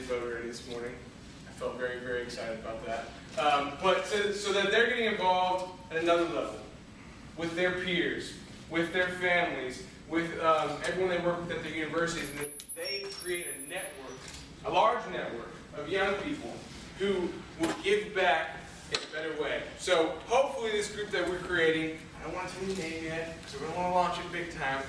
vote already this morning. I felt very, very excited about that. But so that they're getting involved at another level with their peers, with their families, with everyone they work with at their universities, and that they create a network, a large network of young people who will give back in a better way. So hopefully this group that we're creating, I don't want to tell you the name yet, because we don't want to launch it big time,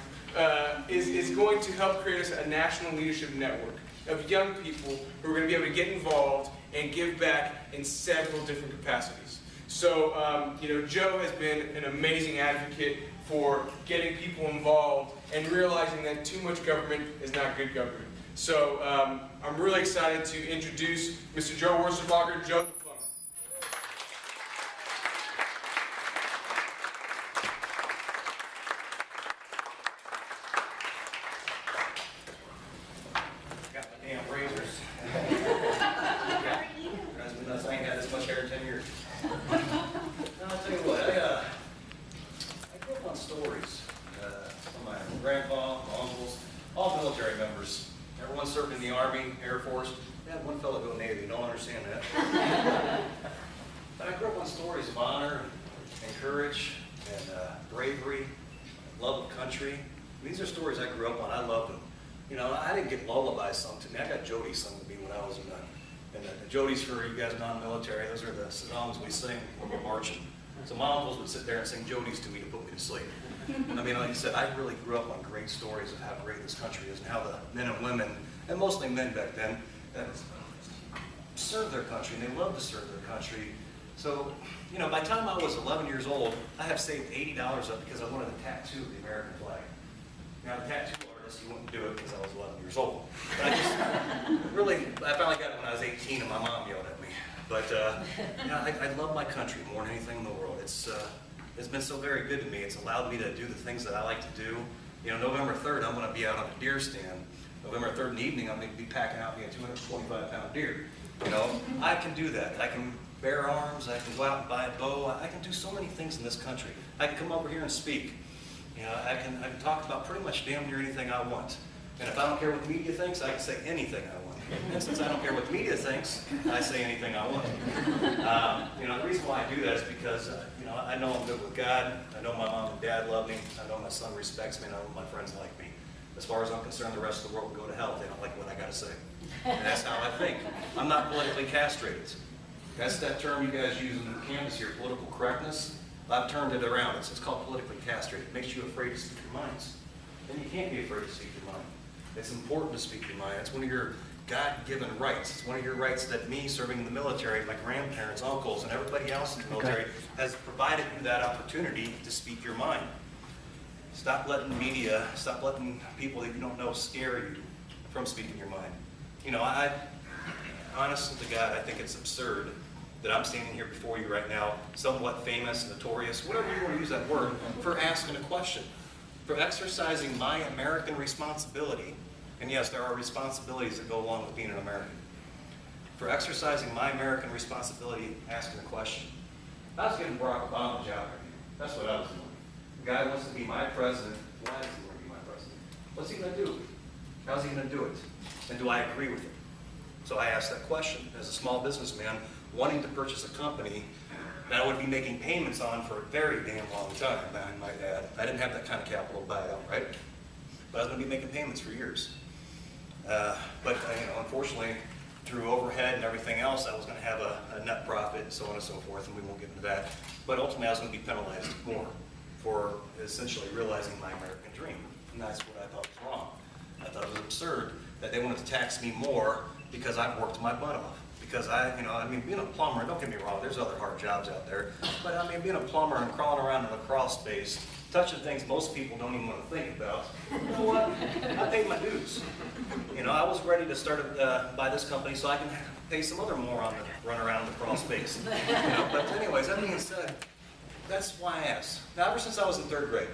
is going to help create us a national leadership network of young people who are going to be able to get involved and give back in several different capacities. So, Joe has been an amazing advocate for getting people involved and realizing that too much government is not good government. So, I'm really excited to introduce Mr. Joe Wurzelbacher, Joe the Plumber. Got my damn razors. Drives me nuts. I ain't had this much hair in 10 years. No, I'll tell you what, I grew up on stories from my grandpa, my uncles, all military members. Everyone served in the Army, Air Force. I had one fellow go Navy, don't understand that. But I grew up on stories of honor and courage and bravery, love of country. These are stories I grew up on. I loved them. You know, I didn't get lullabies sung to me. I got jodies sung to me when I was in the jodies, for you guys non-military, those are the songs we sing when we're marching. So my uncles would sit there and sing jodies to me to put me to sleep. I mean, like I said, I really grew up on great stories of how great this country is and how the men and women, and mostly men back then, served their country, and they loved to serve their country. So, you know, by the time I was 11 years old, I have saved $80 up because I wanted a tattoo of the American flag. Now, the tattoo artist, you wouldn't do it because I was 11 years old. But I finally got it when I was 18 and my mom yelled at me. But, I love my country more than anything in the world. It's been so very good to me. It's allowed me to do the things that I like to do. You know, November 3rd, I'm going to be out on a deer stand. November 3rd in the evening, I'm going to be packing out me a 225-pound deer. You know, I can do that. I can bear arms. I can go out and buy a bow. I can do so many things in this country. I can come over here and speak. You know, I can talk about pretty much damn near anything I want. And if I don't care what the media thinks, I can say anything I want. And since I don't care what the media thinks, I say anything I want. You know, the reason why I do that is because, you know, I know I'm good with God. I know my mom and dad love me. I know my son respects me. And I know my friends like me. As far as I'm concerned, the rest of the world will go to hell if they don't like what I got to say. And that's how I think. I'm not politically castrated. That's that term you guys use in the campus here, political correctness. I've turned it around. It's called politically castrated. It makes you afraid to speak your minds. And you can't be afraid to speak your mind. It's important to speak your mind. It's one of your God-given rights. It's one of your rights that me, serving in the military, my grandparents, uncles, and everybody else in the military has provided you that opportunity to speak your mind. Stop letting the media, stop letting people that you don't know scare you from speaking your mind. You know, honestly to God, I think it's absurd that I'm standing here before you right now, somewhat famous, notorious, whatever you want to use that word, for asking a question, for exercising my American responsibility. And yes, there are responsibilities that go along with being an American. For exercising my American responsibility, asking a question. I was giving Barack Obama a job interview. That's what I was doing. The guy wants to be my president. Why is he going to be my president? What's he going to do? How's he going to do it? And do I agree with it? So I asked that question as a small businessman wanting to purchase a company that I would be making payments on for a very damn long time, I might add. I didn't have that kind of capital to buy it outright, but I was going to be making payments for years. But you know, unfortunately, through overhead and everything else, I was going to have a net profit and so on and so forth, and we won't get into that. But ultimately, I was going to be penalized more for essentially realizing my American dream, and that's what I thought was wrong. I thought it was absurd that they wanted to tax me more because I've worked my butt off. Because I mean, being a plumber, don't get me wrong, there's other hard jobs out there, but I mean, being a plumber and crawling around in a crawl space, touching things most people don't even want to think about, you know what? I paid my dues. You know, I was ready to start by this company so I can pay some other moron to run around in the crawl space. You know, but anyways, that being said, that's why I asked. Now, ever since I was in 3rd grade,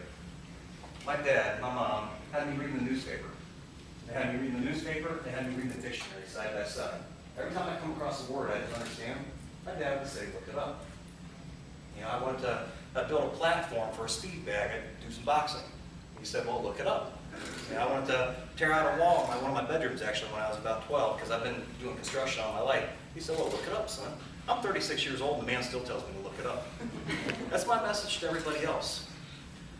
my dad, my mom had me reading the newspaper. They had me reading the newspaper, they had me reading the dictionary side by side. Every time I come across a word I didn't understand, my dad would say, look it up. You know, I wanted to build a platform for a speed bag and do some boxing. He said, well, look it up. And I wanted to tear out a wall in one of my bedrooms actually when I was about 12 because I've been doing construction all my life. He said, well, look it up, son. I'm 36 years old and the man still tells me to look it up. That's my message to everybody else.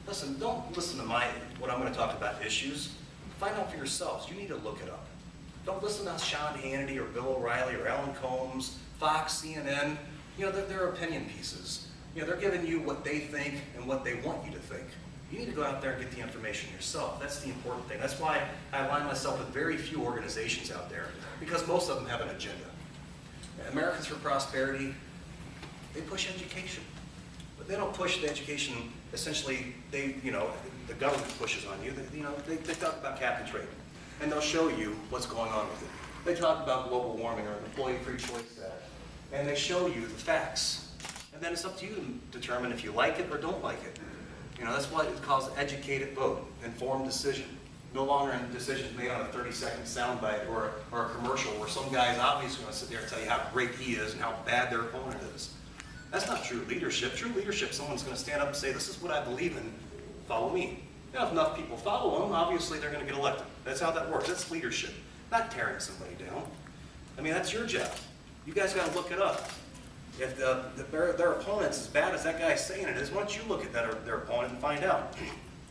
Listen, don't listen to what I'm going to talk about issues. Find out for yourselves. You need to look it up. Don't listen to Sean Hannity or Bill O'Reilly or Alan Combs, Fox, CNN. You know, they're opinion pieces. You know, they're giving you what they think and what they want you to think. You need to go out there and get the information yourself. That's the important thing. That's why I align myself with very few organizations out there, because most of them have an agenda. Americans for Prosperity, they push education. But they don't push the education, essentially, the government pushes on you. They talk about cap and trade, and they'll show you what's going on with it. They talk about global warming or Employee Free Choice Act, and they show you the facts. And then it's up to you to determine if you like it or don't like it. You know, that's why it's called educated vote, informed decision. No longer in decisions made on a 30-second soundbite or a commercial where some guy's obviously going to sit there and tell you how great he is and how bad their opponent is. That's not true leadership. True leadership, someone's going to stand up and say, this is what I believe in, follow me. Now, if enough people follow them, obviously they're going to get elected. That's how that works. That's leadership, not tearing somebody down. I mean, that's your job. You guys got to look it up. If their opponent's as bad as that guy's saying it is, why don't you look at their opponent and find out?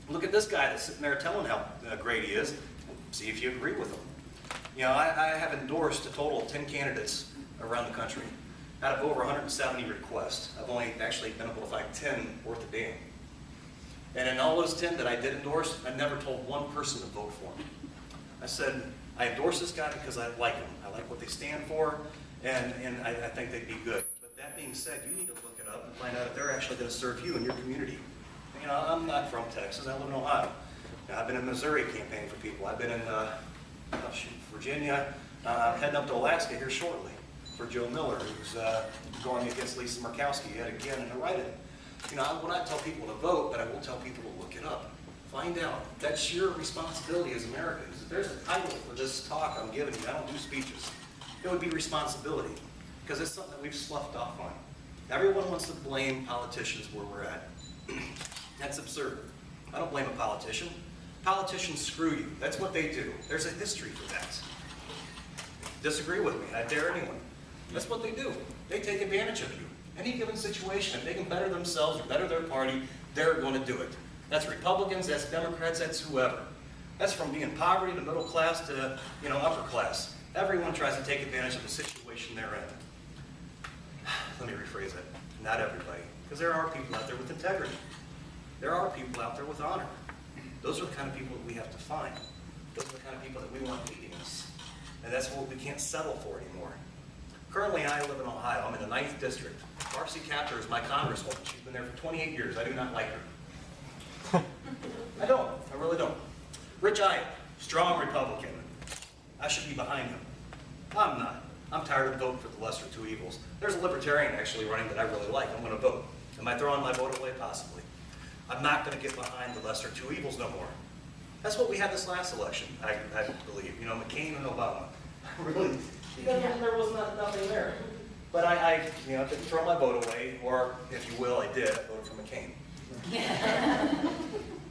Look at this guy that's sitting there telling how great he is. See if you agree with him. You know, I have endorsed a total of 10 candidates around the country. Out of over 170 requests, I've only actually been able to find 10 worth a damn. And in all those 10 that I did endorse, I never told one person to vote for him. I said, I endorse this guy because I like him. I like what they stand for, and I think they'd be good. But that being said, you need to look it up and find out if they're actually going to serve you and your community. You know, I'm not from Texas. I live in Ohio. Now, I've been in Missouri campaigning for people. I've been in Virginia. I'm heading up to Alaska here shortly for Joe Miller, who's going against Lisa Murkowski yet again in a write-in. You know, I will not tell people to vote, but I will tell people to look it up. Find out. That's your responsibility as Americans. If there's a title for this talk I'm giving you, I don't do speeches. It would be responsibility, because it's something that we've sloughed off on. Everyone wants to blame politicians where we're at. That's absurd. I don't blame a politician. Politicians screw you. That's what they do. There's a history for that. Disagree with me. I dare anyone. That's what they do. They take advantage of you. Any given situation, if they can better themselves or better their party, they're going to do it. That's Republicans, that's Democrats, that's whoever. That's from being poverty to middle class to, upper class. Everyone tries to take advantage of the situation they're in. Let me rephrase it. Not everybody. Because there are people out there with integrity. There are people out there with honor. Those are the kind of people that we have to find. Those are the kind of people that we want leading us. And that's what we can't settle for anymore. Currently, I live in Ohio. I'm in the 9th district. Marcy Kaptur is my congresswoman. She's been there for 28 years. I do not like her. I don't. I really don't. Rich Iott, strong Republican. I should be behind him. I'm not. I'm tired of voting for the lesser two evils. There's a libertarian actually running that I really like. I'm going to vote. Am I throwing my vote away? Possibly. I'm not going to get behind the lesser two evils no more. That's what we had this last election, I believe. McCain and Obama. Really, there was nothing there. But I didn't throw my vote away, or if you will, I did. I voted for McCain.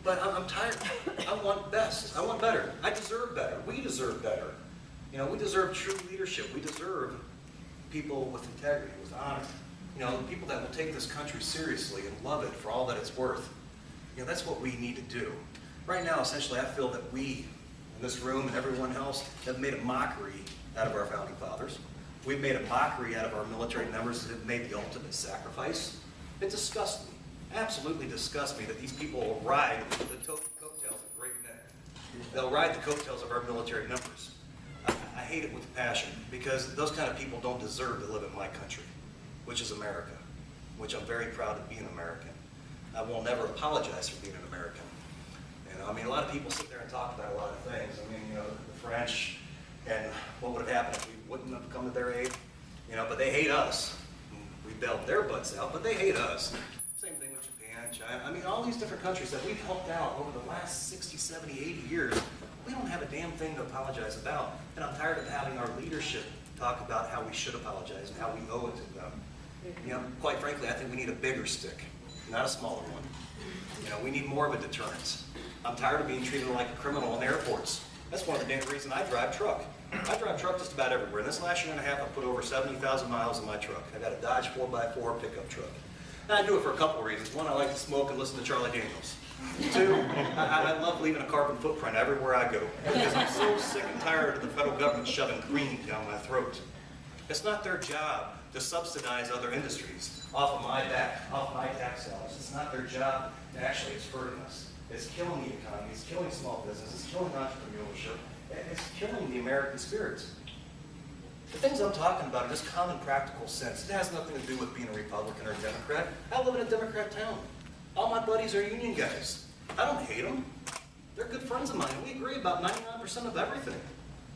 But I'm tired. I want best. I want better. I deserve better. We deserve better. We deserve true leadership. We deserve people with integrity, with honor. People that will take this country seriously and love it for all that it's worth. That's what we need to do. Right now, essentially, I feel that we, in this room and everyone else, have made a mockery out of our founding fathers. We've made a mockery out of our military members that have made the ultimate sacrifice. It disgusts me, absolutely disgusts me that these people will ride the coattails of great men. They'll ride the coattails of our military members. I hate it with passion, because those kind of people don't deserve to live in my country, which is America, which I'm very proud of being American. I will never apologize for being an American. A lot of people sit there and talk about a lot of things. The French and what would have happened if we wouldn't have come to their aid. But they hate us. We bailed their butts out, but they hate us. Same thing with Japan, China. All these different countries that we've helped out over the last 60, 70, 80 years, we don't have a damn thing to apologize about. And I'm tired of having our leadership talk about how we should apologize and how we owe it to them. Quite frankly, I think we need a bigger stick, not a smaller one. We need more of a deterrence. I'm tired of being treated like a criminal in airports. That's one of the damn reasons I drive truck. I drive truck just about everywhere. This last year and a half, I put over 70,000 miles in my truck. I got a Dodge 4x4 pickup truck. And I do it for a couple of reasons. One, I like to smoke and listen to Charlie Daniels. Two, I love leaving a carbon footprint everywhere I go because I'm so sick and tired of the federal government shoving cream down my throat. It's not their job to subsidize other industries off of my back, off my tax dollars. It's not their job, and actually it's hurting us. It's killing the economy, it's killing small business, it's killing entrepreneurship, it's killing the American spirit. The things I'm talking about are just common practical sense. It has nothing to do with being a Republican or a Democrat. I live in a Democrat town. All my buddies are union guys. I don't hate them. They're good friends of mine. We agree about 99% of everything.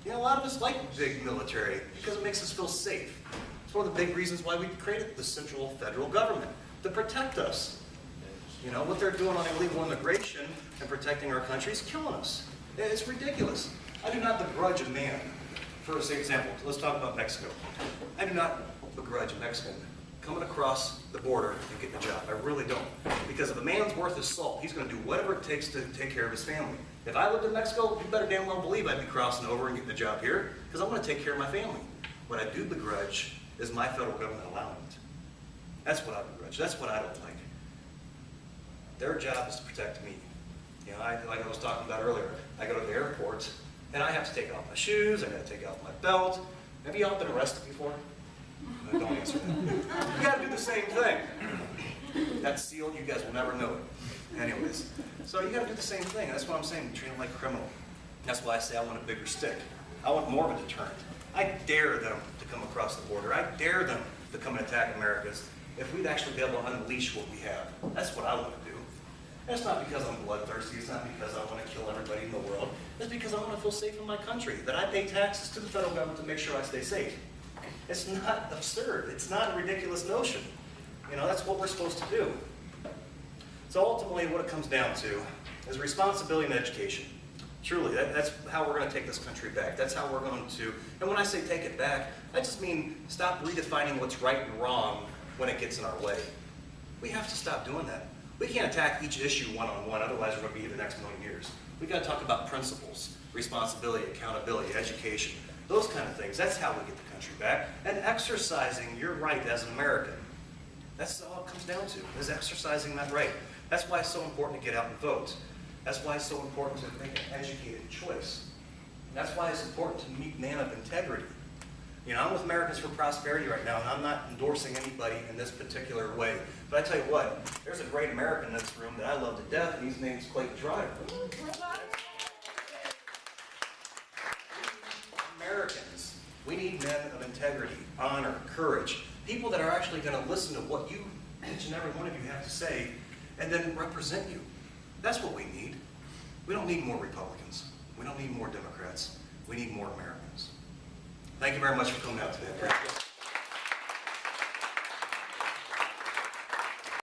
You know, a lot of us like big military because it makes us feel safe. It's one of the big reasons why we created the central federal government, to protect us. You know, what they're doing on illegal immigration and protecting our country is killing us. It's ridiculous. I do not begrudge a man. For example, let's talk about Mexico. I do not begrudge a Mexican coming across the border and getting a job. I really don't. Because if a man's worth his salt, he's going to do whatever it takes to take care of his family. If I lived in Mexico, you better damn well believe I'd be crossing over and getting a job here, because I want to take care of my family. What I do begrudge is my federal government allowing it. That's what I begrudge. That's what I don't like. Their job is to protect me. You know, like I was talking about earlier, I go to the airport, and I have to take off my shoes, I got to take off my belt. Have you all been arrested before? No, don't answer that. You got to do the same thing. That's sealed, you guys will never know it. Anyways, so you got to do the same thing. That's what I'm saying, treat them like a criminal. That's why I say I want a bigger stick. I want more of a deterrent. I dare them to come across the border. I dare them to come and attack Americans if we'd actually be able to unleash what we have. That's what I want to do. And it's not because I'm bloodthirsty. It's not because I want to kill everybody in the world. It's because I want to feel safe in my country, that I pay taxes to the federal government to make sure I stay safe. It's not absurd. It's not a ridiculous notion. You know, that's what we're supposed to do. So ultimately, what it comes down to is responsibility and education. Truly, that's how we're going to take this country back. That's how we're going to, and when I say take it back, I just mean stop redefining what's right and wrong when it gets in our way. We have to stop doing that. We can't attack each issue one-on-one, otherwise we're going to be here the next million years. We've got to talk about principles, responsibility, accountability, education, those kind of things. That's how we get the country back. And exercising your right as an American. That's all it comes down to, is exercising that right. That's why it's so important to get out and vote. That's why it's so important to make an educated choice. And that's why it's important to meet men of integrity. You know, I'm with Americans for Prosperity right now, and I'm not endorsing anybody in this particular way. But I tell you what, there's a great American in this room that I love to death, and his name's Clayton Driver. Americans, we need men of integrity, honor, courage, people that are actually going to listen to what you, each and every one of you have to say, and then represent you. That's what we need. We don't need more Republicans. We don't need more Democrats. We need more Americans. Thank you very much for coming out today.